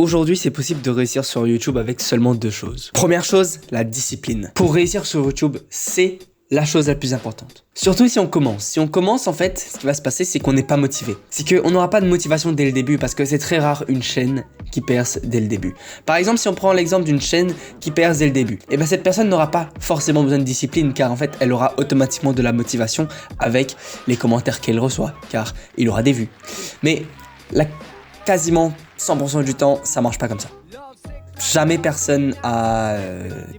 Aujourd'hui, c'est possible de réussir sur YouTube avec seulement 2 choses. Première chose, la discipline. Pour réussir sur YouTube, c'est la chose la plus importante. Surtout si on commence. Si on commence, en fait, ce qui va se passer, c'est qu'on n'est pas motivé. C'est qu'on n'aura pas de motivation dès le début parce que c'est très rare une chaîne qui perce dès le début. Par exemple, si on prend l'exemple d'une chaîne qui perce dès le début, et bien cette personne n'aura pas forcément besoin de discipline car en fait, elle aura automatiquement de la motivation avec les commentaires qu'elle reçoit car il aura des vues. Mais quasiment 100% du temps, ça marche pas comme ça. Jamais personne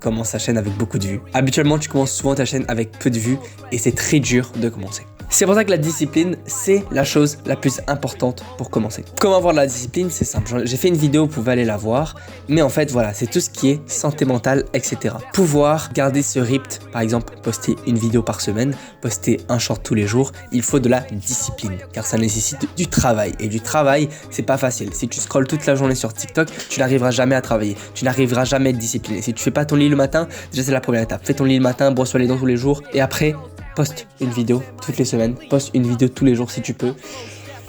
commence sa chaîne avec beaucoup de vues. Habituellement, tu commences souvent ta chaîne avec peu de vues et c'est très dur de commencer. C'est pour ça que la discipline, c'est la chose la plus importante pour commencer. Comment avoir de la discipline? C'est simple. J'ai fait une vidéo, vous pouvez aller la voir. Mais en fait, voilà, c'est tout ce qui est santé mentale, etc. Pouvoir garder ce rythme, par exemple, poster une vidéo par semaine, poster un short tous les jours, il faut de la discipline. Car ça nécessite du travail. Et du travail, c'est pas facile. Si tu scrolles toute la journée sur TikTok, tu n'arriveras jamais à travailler. Tu n'arriveras jamais à être discipliné. Si tu fais pas ton lit le matin, déjà c'est la première étape. Fais ton lit le matin, brosse-toi les dents tous les jours. Et après, poste une vidéo toutes les semaines, poste une vidéo tous les jours si tu peux.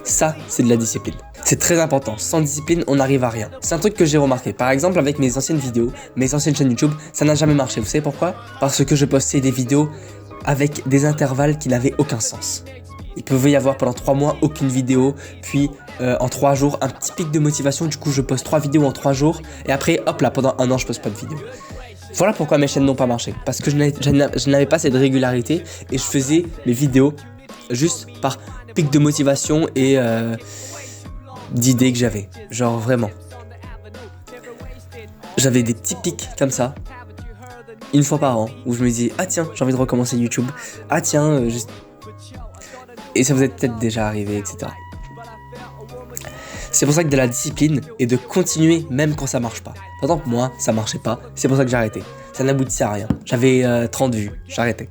Ça, c'est de la discipline. C'est très important. Sans discipline, on n'arrive à rien. C'est un truc que j'ai remarqué. Par exemple, avec mes anciennes vidéos, mes anciennes chaînes YouTube, ça n'a jamais marché. Vous savez pourquoi? Parce que je postais des vidéos avec des intervalles qui n'avaient aucun sens. Il pouvait y avoir pendant 3 mois aucune vidéo, puis en 3 jours, un petit pic de motivation. Du coup, je poste 3 vidéos en 3 jours. Et après, hop là, pendant 1 an, je poste pas de vidéo. Voilà pourquoi mes chaînes n'ont pas marché. Parce que je n'avais pas cette régularité et je faisais mes vidéos juste par pic de motivation et d'idées que j'avais. Genre vraiment. J'avais des petits pics comme ça, une fois par an, où je me disais « Ah tiens, j'ai envie de recommencer YouTube. Ah tiens, Et ça vous est peut-être déjà arrivé, etc. C'est pour ça que de la discipline et de continuer même quand ça marche pas. Par exemple, moi, ça marchait pas, c'est pour ça que j'ai arrêté. Ça n'aboutissait à rien. J'avais 30 vues, j'arrêtais.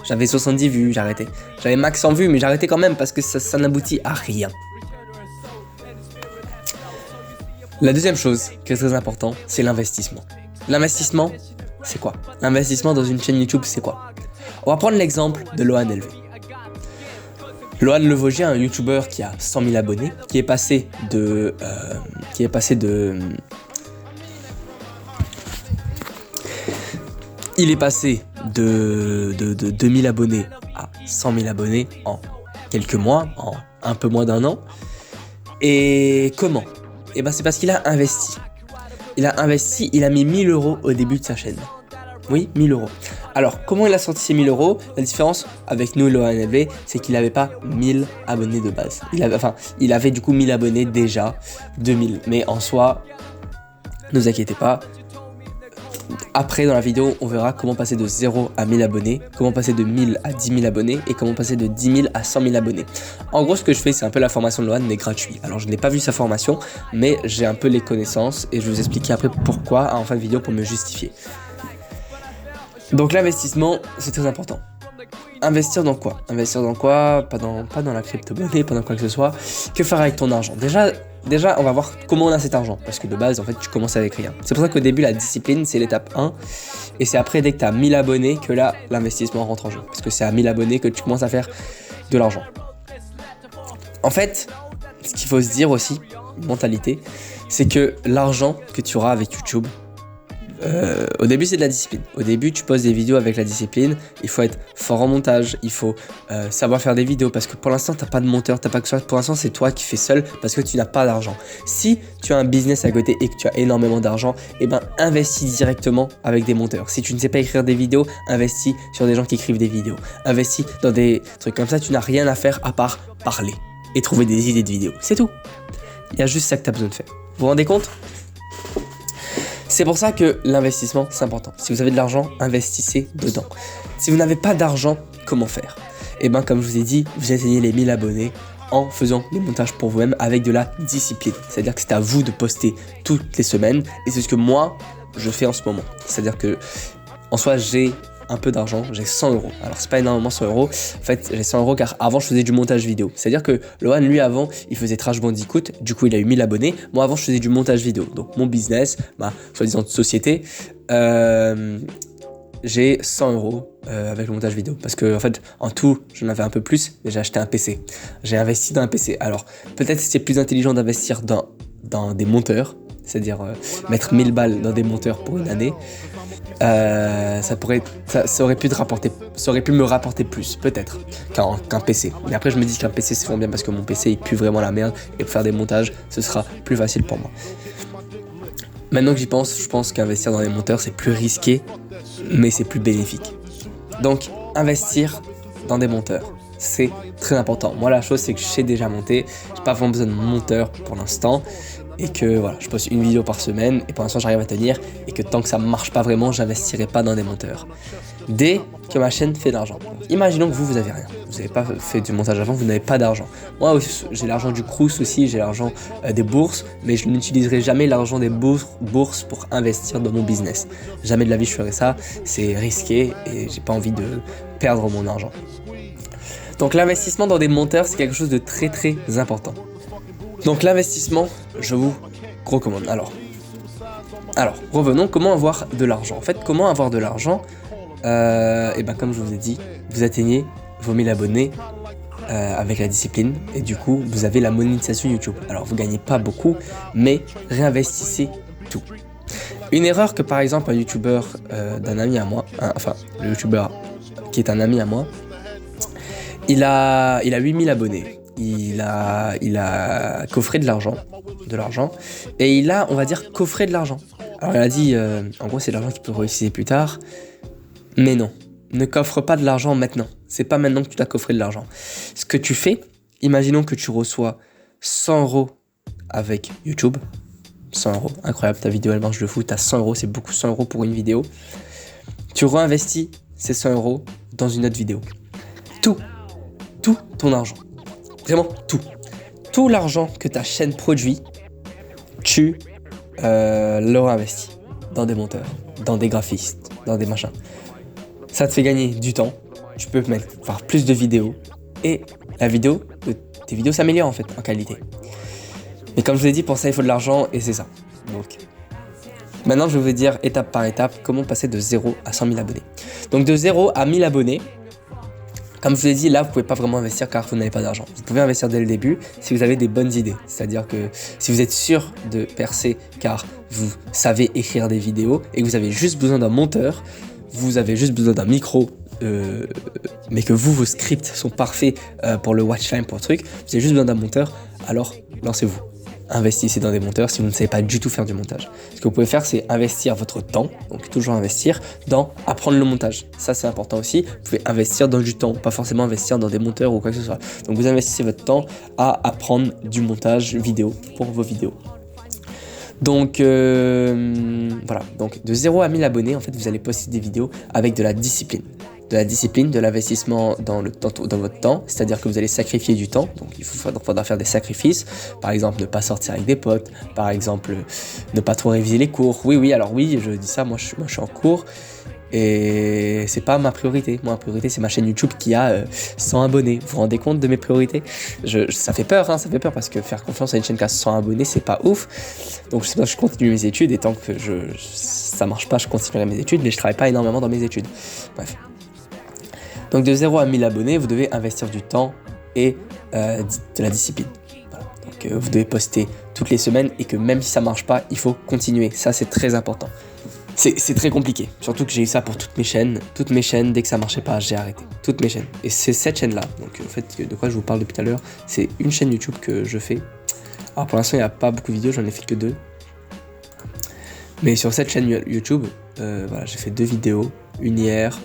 J'avais 70 vues, j'arrêtais. J'avais max 100 vues, mais j'arrêtais quand même parce que ça n'aboutit à rien. La deuxième chose qui est très important, c'est l'investissement. L'investissement, c'est quoi? L'investissement dans une chaîne YouTube, c'est quoi? On va prendre l'exemple de Lohan LV. Lohan Le Vosgien, un YouTuber qui a 100 000 abonnés, qui est passé de Il est passé de 2000 abonnés à 100 000 abonnés en quelques mois, en un peu moins d'1 an. Et comment? Et ben c'est parce qu'il a investi. Il a mis 1000 € au début de sa chaîne. Oui, 1000 €. Alors, comment il a sorti ces 1000 €? La différence avec nous, Lohan LV, c'est qu'il n'avait pas 1000 abonnés de base. Il avait du coup 1000 abonnés déjà, 2000. Mais en soi, ne vous inquiétez pas. Après, dans la vidéo, on verra comment passer de 0 à 1000 abonnés, comment passer de 1000 à 10 000 abonnés et comment passer de 10 000 à 100 000 abonnés. En gros, ce que je fais, c'est un peu la formation de Lohan, mais gratuit. Alors, je n'ai pas vu sa formation, mais j'ai un peu les connaissances et je vais vous expliquer après pourquoi en fin de vidéo pour me justifier. Donc l'investissement, c'est très important. Investir dans quoi? Investir dans quoi? Pas dans la crypto-monnaie, pas dans quoi que ce soit. Que faire avec ton argent? Déjà, on va voir comment on a cet argent. Parce que de base, en fait, tu commences avec rien. C'est pour ça qu'au début, la discipline, c'est l'étape 1. Et c'est après, dès que tu as 1000 abonnés, que là, l'investissement rentre en jeu. Parce que c'est à 1000 abonnés que tu commences à faire de l'argent. En fait, ce qu'il faut se dire aussi, mentalité, c'est que l'argent que tu auras avec YouTube, au début c'est de la discipline. Au début tu poses des vidéos avec la discipline. Il faut être fort en montage. Il faut savoir faire des vidéos. Parce que pour l'instant t'as pas de monteur, t'as pas que ça. Pour l'instant c'est toi qui fais seul parce que tu n'as pas d'argent. Si tu as un business à côté et que tu as énormément d'argent, et ben investis directement avec des monteurs. Si tu ne sais pas écrire des vidéos, investis sur des gens qui écrivent des vidéos. Investis dans des trucs comme ça. Tu n'as rien à faire à part parler et trouver des idées de vidéos. C'est tout. Il y a juste ça que tu as besoin de faire. Vous vous rendez compte? C'est pour ça que l'investissement, c'est important. Si vous avez de l'argent, investissez dedans. Si vous n'avez pas d'argent, comment faire? Et bien, comme je vous ai dit, vous atteignez les 1000 abonnés en faisant des montages pour vous-même avec de la discipline. C'est-à-dire que c'est à vous de poster toutes les semaines. Et c'est ce que moi, je fais en ce moment. C'est-à-dire que, en soi, j'ai un peu d'argent, j'ai 100 €. Alors c'est pas énormément 100 €, en fait j'ai 100 € car avant je faisais du montage vidéo. C'est à dire que Lohan lui avant il faisait Crash Bandicoot, du coup il a eu 1000 abonnés. Moi avant je faisais du montage vidéo, donc mon business, ma soi-disant société, j'ai 100 € avec le montage vidéo. Parce que en fait en tout j'en avais un peu plus, mais j'ai acheté un PC. J'ai investi dans un PC. Alors peut-être c'est plus intelligent d'investir dans des monteurs c'est-à-dire mettre 1000 balles dans des monteurs pour une année, ça aurait pu me rapporter plus, peut-être, qu'un PC. Mais après, je me dis qu'un PC, c'est vraiment bien parce que mon PC, il pue vraiment la merde et pour faire des montages, ce sera plus facile pour moi. Maintenant que j'y pense, je pense qu'investir dans les monteurs, c'est plus risqué, mais c'est plus bénéfique. Donc, investir dans des monteurs, c'est très important. Moi, la chose, c'est que je sais déjà monter, j'ai pas vraiment besoin de monteur pour l'instant, et que voilà, je poste une vidéo par semaine, et pour l'instant, j'arrive à tenir, et que tant que ça marche pas vraiment, j'investirai pas dans des monteurs. Dès que ma chaîne fait de l'argent. Imaginons que vous avez rien. Vous n'avez pas fait du montage avant, vous n'avez pas d'argent. Moi aussi, j'ai l'argent du Crous aussi, j'ai l'argent des bourses, mais je n'utiliserai jamais l'argent des bourses pour investir dans mon business. Jamais de la vie je ferai ça, c'est risqué et j'ai pas envie de perdre mon argent. Donc l'investissement dans des monteurs, c'est quelque chose de très très important. Donc l'investissement, je vous recommande. Alors, revenons, comment avoir de l'argent? En fait, comment avoir de l'argent? Et ben comme je vous ai dit, vous atteignez vos 1000 abonnés avec la discipline et du coup vous avez la monétisation YouTube. Alors vous gagnez pas beaucoup, mais réinvestissez tout. Une erreur que par exemple un youtubeur d'un ami à moi, le youtubeur qui est un ami à moi, il a 8000 abonnés. Il a coffré de l'argent et il a, on va dire, coffré de l'argent. Alors il a dit, en gros c'est de l'argent qu'il peut réutiliser plus tard. Mais non, ne coffre pas de l'argent maintenant. C'est pas maintenant que tu dois coffrer de l'argent. Ce que tu fais, imaginons que tu reçois 100 € avec YouTube. 100 €, incroyable, ta vidéo elle marche de fou, t'as 100 €, c'est beaucoup 100 € pour une vidéo. Tu réinvestis ces 100 € dans une autre vidéo. Tout ton argent. Vraiment tout. Tout l'argent que ta chaîne produit, tu le réinvestis dans des monteurs, dans des graphistes, dans des machins. Ça te fait gagner du temps, tu peux faire plus de vidéos et tes vidéos s'améliorent en fait en qualité. Mais comme je vous l'ai dit, pour ça il faut de l'argent et c'est ça. Donc maintenant je vais vous dire étape par étape comment passer de 0 à 100 000 abonnés. Donc de 0 à 1000 abonnés, comme je vous l'ai dit, là vous pouvez pas vraiment investir car vous n'avez pas d'argent. Vous pouvez investir dès le début si vous avez des bonnes idées. C'est-à-dire que si vous êtes sûr de percer car vous savez écrire des vidéos et que vous avez juste besoin d'un monteur, vous avez juste besoin d'un micro, mais que vos scripts sont parfaits pour le watch time, pour le truc, vous avez juste besoin d'un monteur, alors lancez-vous. Investissez dans des monteurs si vous ne savez pas du tout faire du montage. Ce que vous pouvez faire, c'est investir votre temps, donc toujours investir dans apprendre le montage. Ça, c'est important aussi. Vous pouvez investir dans du temps, pas forcément investir dans des monteurs ou quoi que ce soit. Donc vous investissez votre temps à apprendre du montage vidéo pour vos vidéos. Donc voilà, donc de 0 à 1000 abonnés, en fait, vous allez poster des vidéos avec de la discipline. De l'investissement dans votre temps, c'est-à-dire que vous allez sacrifier du temps, donc il faudra faire des sacrifices, par exemple ne pas sortir avec des potes, par exemple ne pas trop réviser les cours. Oui, alors oui, je dis ça, moi je suis en cours et c'est pas ma priorité. Moi, ma priorité c'est ma chaîne YouTube qui a 100 abonnés. Vous vous rendez compte de mes priorités? Ça fait peur, ça fait peur parce que faire confiance à une chaîne qui a 100 abonnés, c'est pas ouf. Donc je continue mes études et tant que ça marche pas, je continuerai mes études, mais je travaille pas énormément dans mes études. Bref. Donc de 0 à 1000 abonnés, vous devez investir du temps et de la discipline. Voilà. Donc vous devez poster toutes les semaines et que même si ça marche pas, il faut continuer. Ça c'est très important. C'est très compliqué, surtout que j'ai eu ça pour toutes mes chaînes. Toutes mes chaînes, dès que ça marchait pas, j'ai arrêté. Toutes mes chaînes. Et c'est cette chaîne-là, donc en fait, de quoi je vous parle depuis tout à l'heure, c'est une chaîne YouTube que je fais. Alors pour l'instant, il n'y a pas beaucoup de vidéos, j'en ai fait que 2. Mais sur cette chaîne YouTube, voilà, j'ai fait 2 vidéos, une hier,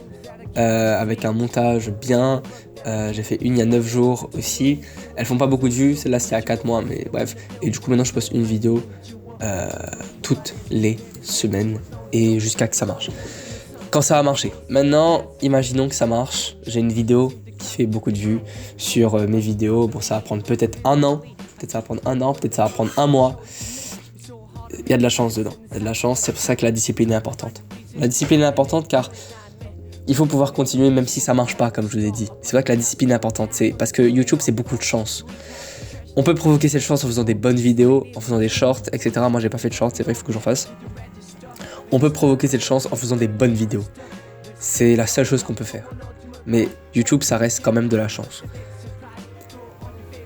avec un montage bien, j'ai fait une il y a 9 jours aussi, elles font pas beaucoup de vues, celle-là c'est à 4 mois, mais bref, et du coup maintenant je poste une vidéo toutes les semaines et jusqu'à que ça marche. Quand ça va marcher. Maintenant, imaginons que ça marche, j'ai une vidéo qui fait beaucoup de vues sur mes vidéos, bon ça va prendre peut-être un an, peut-être ça va prendre un mois. Il y a de la chance dedans, il y a de la chance, c'est pour ça que la discipline est importante. La discipline est importante car il faut pouvoir continuer même si ça marche pas, comme je vous ai dit. C'est vrai que la discipline est importante, c'est parce que YouTube c'est beaucoup de chance. On peut provoquer cette chance en faisant des bonnes vidéos, en faisant des shorts, etc. Moi j'ai pas fait de shorts, c'est vrai, il faut que j'en fasse. On peut provoquer cette chance en faisant des bonnes vidéos. C'est la seule chose qu'on peut faire. Mais YouTube ça reste quand même de la chance.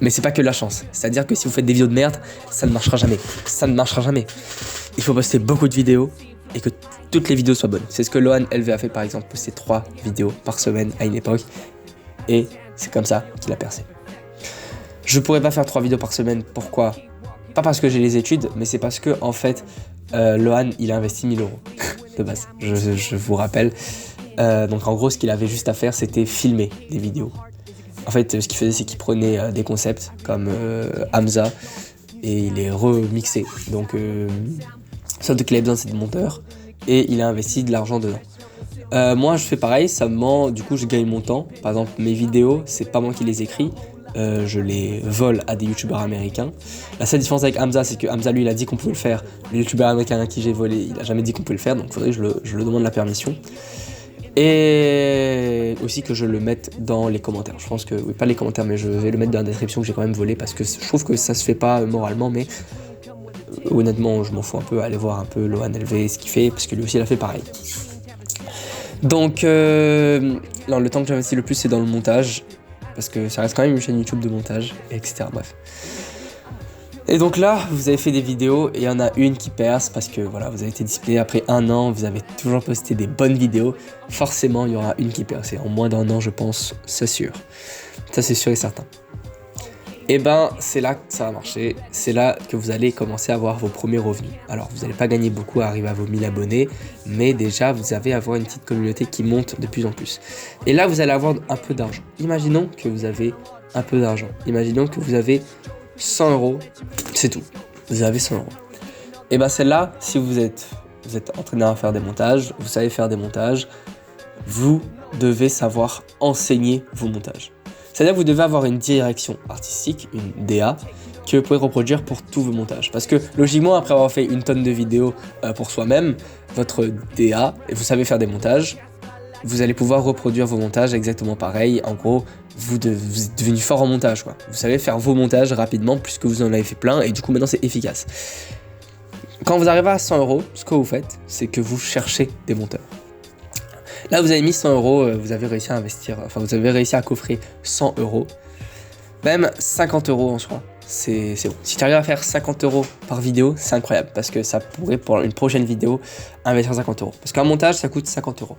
Mais c'est pas que de la chance. C'est-à-dire que si vous faites des vidéos de merde, ça ne marchera jamais. Ça ne marchera jamais. Il faut poster beaucoup de vidéos et que toutes les vidéos soient bonnes. C'est ce que Lohan LV a fait par exemple, poster 3 vidéos par semaine à une époque. Et c'est comme ça qu'il a percé. Je pourrais pas faire 3 vidéos par semaine. Pourquoi? Pas parce que j'ai les études, mais c'est parce que en fait, Lohan, il a investi 1000 euros de base. Je vous rappelle. Donc en gros, ce qu'il avait juste à faire, c'était filmer des vidéos. En fait, ce qu'il faisait, c'est qu'il prenait des concepts comme Hamza et il les remixait. Donc, sauf qu'il avait besoin, c'est des monteurs et il a investi de l'argent dedans. Moi, je fais pareil, ça me ment, du coup, je gagne mon temps. Par exemple, mes vidéos, c'est pas moi qui les écris. Je les vole à des youtubeurs américains. La seule différence avec Hamza, c'est que Hamza, lui, il a dit qu'on pouvait le faire. Le youtubeur américain à qui j'ai volé, il a jamais dit qu'on pouvait le faire, donc il faudrait que je le demande la permission. Et aussi que je le mette dans les commentaires. Je pense que, oui, pas les commentaires, mais je vais le mettre dans la description que j'ai quand même volé parce que je trouve que ça se fait pas moralement, mais honnêtement, je m'en fous un peu. Aller voir un peu Lohan LV, ce qu'il fait, parce que lui aussi, il a fait pareil. Donc, alors, le temps que j'investis le plus, c'est dans le montage. Parce que ça reste quand même une chaîne YouTube de montage, etc. Bref. Et donc là, vous avez fait des vidéos et il y en a une qui perce parce que voilà, vous avez été discipliné après 1 an, vous avez toujours posté des bonnes vidéos. Forcément, il y aura une qui perce. Et en moins d'1 an, je pense, c'est sûr. Ça, c'est sûr et certain. Et ben, c'est là que ça va marcher. C'est là que vous allez commencer à avoir vos premiers revenus. Alors, vous n'allez pas gagner beaucoup à arriver à vos 1000 abonnés, mais déjà, vous allez avoir une petite communauté qui monte de plus en plus. Et là, vous allez avoir un peu d'argent. Imaginons que vous avez un peu d'argent. Imaginons que vous avez 100 euros, c'est tout. Vous avez 100 euros. Et ben, celle-là, si vous êtes entraîné à faire des montages, vous savez faire des montages, vous devez savoir enseigner vos montages. C'est-à-dire que vous devez avoir une direction artistique, une DA, que vous pouvez reproduire pour tous vos montages. Parce que logiquement, après avoir fait une tonne de vidéos pour soi-même, votre DA, et vous savez faire des montages, vous allez pouvoir reproduire vos montages exactement pareil. En gros, vous êtes devenu fort en montage, quoi. Vous savez faire vos montages rapidement puisque vous en avez fait plein et du coup maintenant c'est efficace. Quand vous arrivez à 100 euros, ce que vous faites, c'est que vous cherchez des monteurs. Là, vous avez mis 100 euros, vous avez réussi à investir, enfin vous avez réussi à coffrer 100 euros. Même 50 euros en soi, c'est bon. Si tu arrives à faire 50 euros par vidéo, c'est incroyable parce que ça pourrait pour une prochaine vidéo investir 50 euros. Parce qu'un montage, ça coûte 50 euros.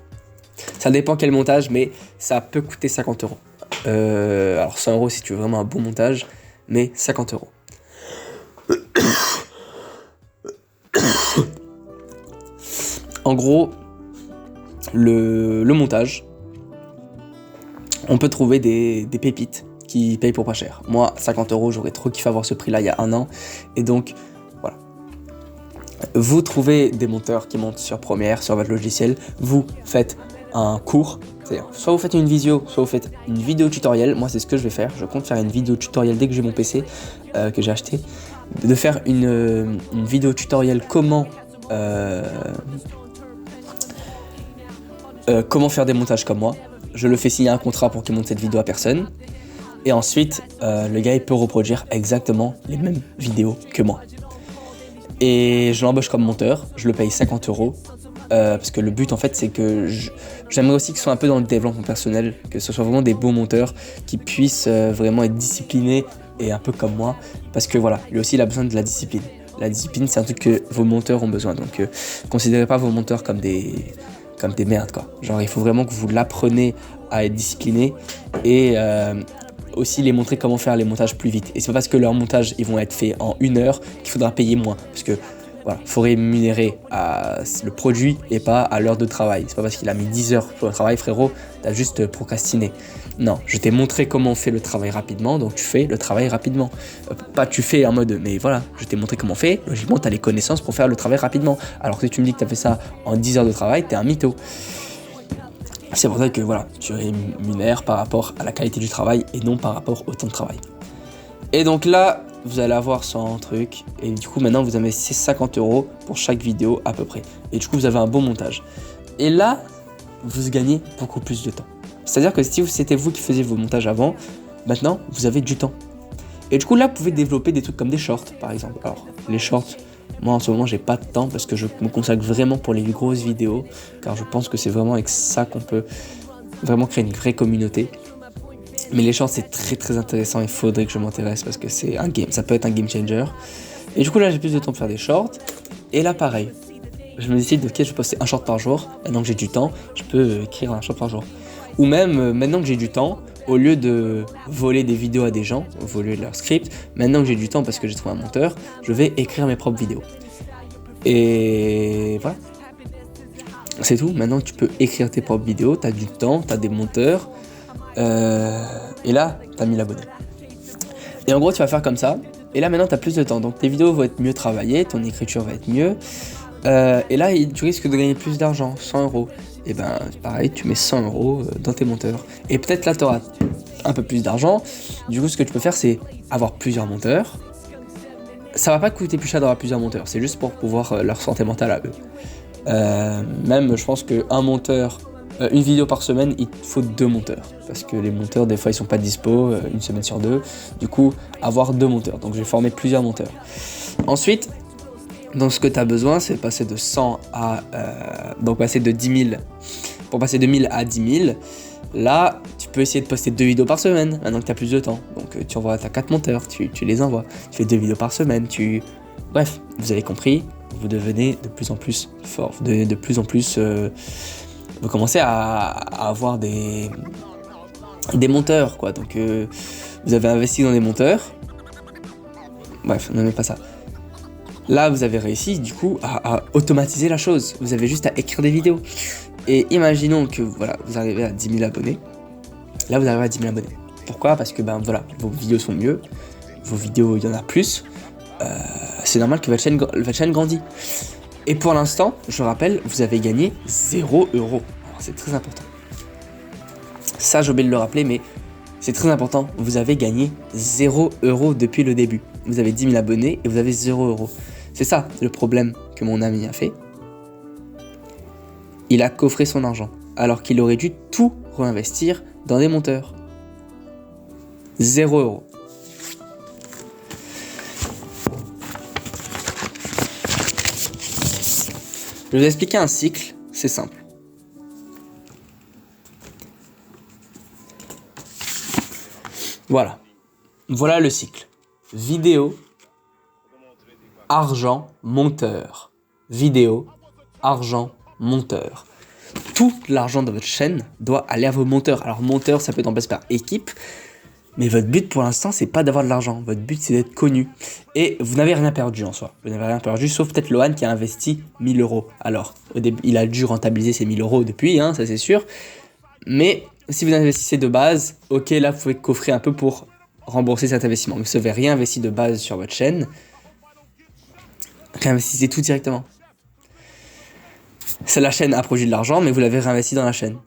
Ça dépend quel montage, mais ça peut coûter 50 euros. Alors 100 euros si tu veux vraiment un bon montage, mais 50 euros. En gros, le montage, on peut trouver des pépites qui payent pour pas cher. Moi, 50 euros, j'aurais trop kiffé avoir ce prix-là il y a 1 an. Et donc, voilà. Vous trouvez des monteurs qui montent sur Premiere, sur votre logiciel. Vous faites un cours. C'est-à-dire, soit vous faites une visio, soit vous faites une vidéo tutoriel. Moi, c'est ce que je vais faire. Je compte faire une vidéo tutoriel dès que j'ai mon PC que j'ai acheté. De faire une vidéo tutoriel comment faire des montages comme moi. Je le fais signer un contrat pour qu'il monte cette vidéo à personne. Et ensuite, le gars il peut reproduire exactement les mêmes vidéos que moi. Et je l'embauche comme monteur, je le paye 50 euros. Parce que le but en fait c'est que j'aimerais aussi qu'il soit un peu dans le développement personnel, que ce soit vraiment des beaux monteurs qui puissent vraiment être disciplinés et un peu comme moi. Parce que voilà, lui aussi il a besoin de la discipline. La discipline c'est un truc que vos monteurs ont besoin. Donc considérez pas vos monteurs comme des merdes quoi. Genre il faut vraiment que vous l'appreniez à être discipliné et aussi les montrer comment faire les montages plus vite. Et c'est pas parce que leurs montages ils vont être faits en 1 heure qu'il faudra payer moins. Parce que voilà, faut rémunérer à le produit et pas à l'heure de travail. C'est pas parce qu'il a mis 10 heures pour le travail, frérot, t'as juste procrastiné. Non, je t'ai montré comment on fait le travail rapidement, donc tu fais le travail rapidement. Pas tu fais en mode, mais voilà, je t'ai montré comment on fait, logiquement t'as les connaissances pour faire le travail rapidement. Alors que si tu me dis que t'as fait ça en 10 heures de travail, t'es un mytho. C'est pour ça que voilà, tu rémunères par rapport à la qualité du travail et non par rapport au temps de travail. Et donc là, vous allez avoir 100 trucs et du coup maintenant vous investissez 50 euros pour chaque vidéo à peu près. Et du coup vous avez un bon montage. Et là, vous gagnez beaucoup plus de temps. C'est-à-dire que si c'était vous qui faisiez vos montages avant, maintenant vous avez du temps. Et du coup là, vous pouvez développer des trucs comme des shorts par exemple. Alors les shorts, moi en ce moment j'ai pas de temps parce que je me consacre vraiment pour les grosses vidéos. Car je pense que c'est vraiment avec ça qu'on peut vraiment créer une vraie communauté. Mais les shorts c'est très très intéressant, il faudrait que je m'intéresse parce que c'est un game, ça peut être un game changer. Et du coup là j'ai plus de temps pour faire des shorts. Et là pareil, je me décide ok je vais poster un short par jour. Maintenant que j'ai du temps, je peux écrire un short par jour. Ou même maintenant que j'ai du temps, au lieu de voler des vidéos à des gens, voler leur script, maintenant que j'ai du temps parce que j'ai trouvé un monteur, je vais écrire mes propres vidéos. Et voilà. C'est tout, maintenant tu peux écrire tes propres vidéos, t'as du temps, t'as des monteurs. Et là, t'as 1000 abonnés. Et en gros, tu vas faire comme ça. Et là, maintenant, t'as plus de temps. Donc, tes vidéos vont être mieux travaillées, ton écriture va être mieux. Et là, tu risques de gagner plus d'argent, 100 €. Et ben, pareil, tu mets 100 € dans tes monteurs. Et peut-être là, t'auras un peu plus d'argent. Du coup, ce que tu peux faire, c'est avoir plusieurs monteurs. Ça va pas coûter plus cher d'avoir plusieurs monteurs. C'est juste pour pouvoir leur santé mentale à eux. Même, je pense qu'un monteur... une vidéo par semaine, il faut 2 monteurs. Parce que les monteurs, des fois, ils sont pas dispo, une semaine sur 2. Du coup, avoir 2 monteurs. Donc, j'ai formé plusieurs monteurs. Ensuite, donc ce que tu as besoin, c'est passer de 100 à... donc, passer de 10 000. Pour passer de 1000 à 10 000, là, tu peux essayer de poster 2 vidéos par semaine, maintenant que tu as plus de temps. Donc, tu envoies, tu as 4 monteurs, tu les envoies. Tu fais 2 vidéos par semaine, Bref, vous avez compris, vous devenez de plus en plus fort. Vous devenez de plus en plus... vous commencez à avoir des monteurs, quoi. Donc, vous avez investi dans des monteurs. Bref, n'aimez pas ça. Là, vous avez réussi, du coup, à automatiser la chose. Vous avez juste à écrire des vidéos. Et imaginons que, voilà, vous arrivez à 10 000 abonnés. Là, vous arrivez à 10 000 abonnés. Pourquoi ? Parce que, ben, voilà, vos vidéos sont mieux. Vos vidéos, il y en a plus. C'est normal que votre chaîne grandit. Et pour l'instant, je rappelle, vous avez gagné 0 €. Alors, c'est très important. Ça, j'ai oublié de le rappeler, mais c'est très important. Vous avez gagné 0 € depuis le début. Vous avez 10 000 abonnés et vous avez 0 €. C'est ça le problème que mon ami a fait. Il a coffré son argent, alors qu'il aurait dû tout réinvestir dans des monteurs. 0 €. Je vais vous expliquer un cycle, c'est simple. Voilà. Voilà le cycle. Vidéo, argent, monteur. Vidéo, argent, monteur. Tout l'argent de votre chaîne doit aller à vos monteurs. Alors monteur, ça peut être remplacé par équipe. Mais votre but pour l'instant, c'est pas d'avoir de l'argent. Votre but, c'est d'être connu. Et vous n'avez rien perdu en soi. Vous n'avez rien perdu, sauf peut-être Lohan qui a investi 1000 €. Alors, au début, il a dû rentabiliser ses 1000 € depuis, ça c'est sûr. Mais si vous investissez de base, ok, là, vous pouvez coffrer un peu pour rembourser cet investissement. Mais si vous n'avez rien investi de base sur votre chaîne, réinvestissez tout directement. C'est la chaîne a produit de l'argent, mais vous l'avez réinvesti dans la chaîne.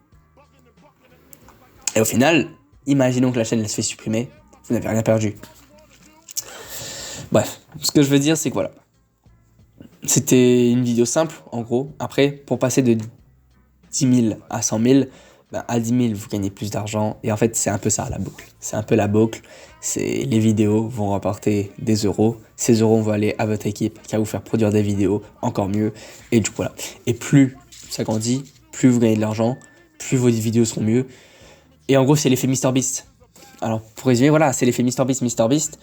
Et au final... imaginons que la chaîne elle se fait supprimer, vous n'avez rien perdu. Bref, ce que je veux dire c'est que voilà. C'était une vidéo simple en gros. Après, pour passer de 10 000 à 100 000, à 10 000 vous gagnez plus d'argent. Et en fait c'est un peu ça la boucle. C'est un peu la boucle. Les vidéos vont rapporter des euros. Ces euros vont aller à votre équipe qui va vous faire produire des vidéos encore mieux. Et du coup voilà. Et plus ça grandit, plus vous gagnez de l'argent, plus vos vidéos seront mieux. Et en gros, c'est l'effet MrBeast. Alors, pour résumer, voilà, c'est l'effet MrBeast. MrBeast,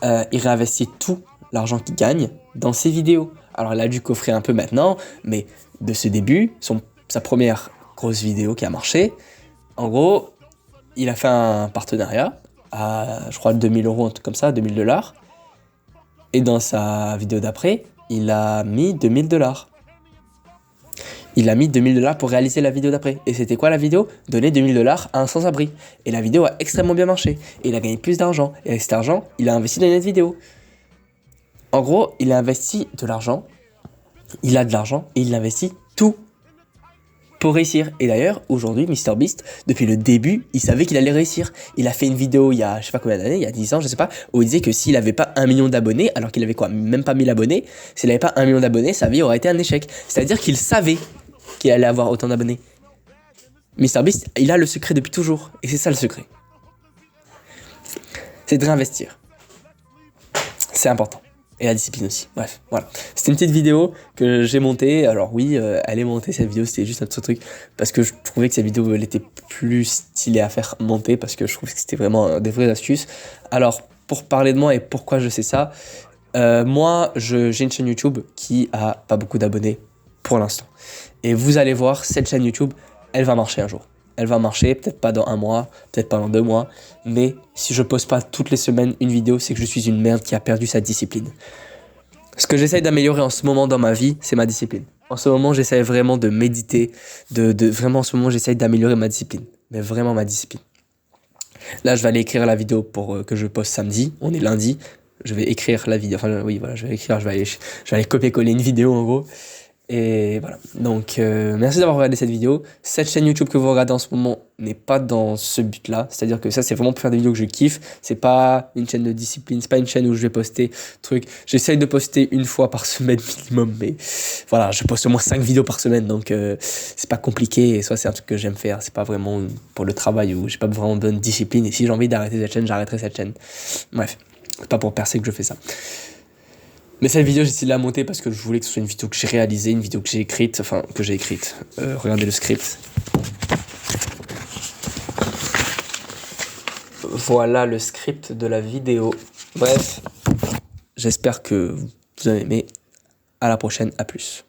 il réinvestit tout l'argent qu'il gagne dans ses vidéos. Alors, il a dû coffrer un peu maintenant, mais de ce début, sa première grosse vidéo qui a marché, en gros, il a fait un partenariat à, je crois, 2000 €, un truc comme ça, 2000 $. Et dans sa vidéo d'après, il a mis 2000 $. Il a mis 2000 $ pour réaliser la vidéo d'après. Et c'était quoi la vidéo ? Donner 2000 $ à un sans-abri. Et la vidéo a extrêmement bien marché. Et il a gagné plus d'argent. Et avec cet argent, il a investi dans une autre vidéo. En gros, il a investi de l'argent. Il a de l'argent et il investit tout pour réussir. Et d'ailleurs, aujourd'hui, MrBeast, depuis le début, il savait qu'il allait réussir. Il a fait une vidéo il y a je sais pas combien d'années, il y a 10 ans, je sais pas, où il disait que s'il avait pas 1 million d'abonnés, alors qu'il avait quoi, même pas 1000 abonnés, s'il avait pas 1 million d'abonnés, sa vie aurait été un échec. C'est-à-dire qu'il savait qu'il allait avoir autant d'abonnés. MrBeast, il a le secret depuis toujours. Et c'est ça le secret. C'est de réinvestir. C'est important. Et la discipline aussi. Bref, voilà. C'était une petite vidéo que j'ai montée. Alors oui, elle est montée cette vidéo, c'était juste un petit truc. Parce que je trouvais que cette vidéo, elle était plus stylée à faire monter. Parce que je trouve que c'était vraiment des vraies astuces. Alors, pour parler de moi et pourquoi je sais ça. Moi, j'ai une chaîne YouTube qui a pas beaucoup d'abonnés pour l'instant. Et vous allez voir, cette chaîne YouTube, elle va marcher un jour. Elle va marcher, peut-être pas dans un mois, peut-être pas dans 2 mois, mais si je poste pas toutes les semaines une vidéo, c'est que je suis une merde qui a perdu sa discipline. Ce que j'essaye d'améliorer en ce moment dans ma vie, c'est ma discipline. En ce moment, j'essaye vraiment de méditer, vraiment en ce moment, j'essaye d'améliorer ma discipline. Mais vraiment ma discipline. Là, je vais aller écrire la vidéo pour que je poste samedi. On est lundi. Je vais écrire la vidéo. Enfin, oui, voilà, je vais écrire. Je vais aller copier-coller une vidéo en gros. Et voilà. Donc, merci d'avoir regardé cette vidéo. Cette chaîne YouTube que vous regardez en ce moment n'est pas dans ce but-là. C'est-à-dire que ça, c'est vraiment pour faire des vidéos que je kiffe. C'est pas une chaîne de discipline. C'est pas une chaîne où je vais poster trucs. J'essaye de poster une fois par semaine minimum. Mais voilà, je poste au moins 5 vidéos par semaine. Donc, c'est pas compliqué. Et ça, c'est un truc que j'aime faire. C'est pas vraiment pour le travail où j'ai pas vraiment bonne discipline. Et si j'ai envie d'arrêter cette chaîne, j'arrêterai cette chaîne. Bref. C'est pas pour percer que je fais ça. Mais cette vidéo, j'ai essayé de la monter parce que je voulais que ce soit une vidéo que j'ai réalisée, une vidéo que j'ai écrite, enfin, que j'ai écrite. Regardez le script. Voilà le script de la vidéo. Bref, j'espère que vous avez aimé. À la prochaine, à plus.